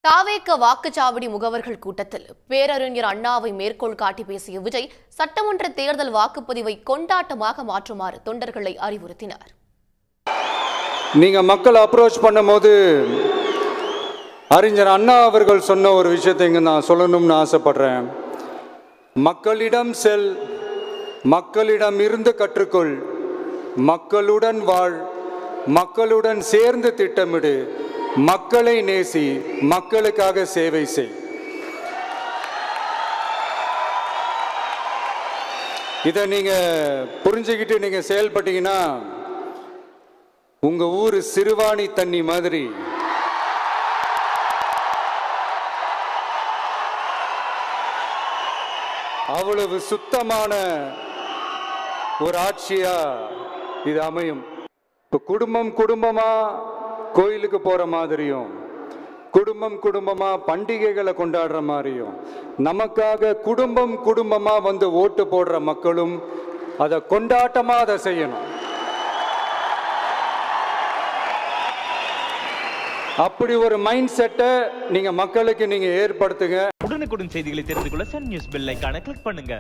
தாவேக வாக்குச்சாவடி முகவர்கள் கூட்டத்தில் பேரறிஞர் அண்ணாவை மேற்கோள் காட்டி பேசிய விஜய் சட்டமன்ற தேர்தல் வாக்குப்பதிவை கொண்டாட்டமாக மாற்றுமாறு தொண்டர்களை அறிவுறுத்தினார். நீங்க மக்களை அப்ரோச் பண்ணும்போது அறிஞர் அண்ணா அவர்கள் சொன்ன ஒரு விஷயத்தை இங்க நான் சொல்லணும்னு ஆசைப்படுறேன். மக்களிடம் செல், மக்களிடம் இருந்து கற்றுக்கொள், மக்களுடன் வாழ், மக்களுடன் சேர்ந்து திட்டமிடு, மக்களை நேசி, மக்களுக்காக சேவை செய். இதை நீங்க புரிஞ்சுக்கிட்டு நீங்க செயல்பட்டீங்கன்னா உங்க ஊர் சிறுவாணி தண்ணி மாதிரி அவ்வளவு சுத்தமான ஒரு ஆட்சியா இது அமையும். இப்போ குடும்பம் குடும்பமா கோயிலுக்கு போற மாதிரியும், குடும்பம் குடும்பமா பண்டிகைகளை கொண்டாடுற மாதிரியும், நமக்காக குடும்பம் குடும்பமா வந்து ஓட்டு போடுற மக்களும் அதை கொண்டாட்டமா அதை செய்யணும். அப்படி ஒரு மைண்ட் செட்டை நீங்க மக்களுக்கு நீங்க ஏற்படுத்துங்க. உடனுக்குடன் செய்திகளை தெரிந்து கொள்ள சன் நியூஸ் பெல் ஐகானை கிளிக் பண்ணுங்க.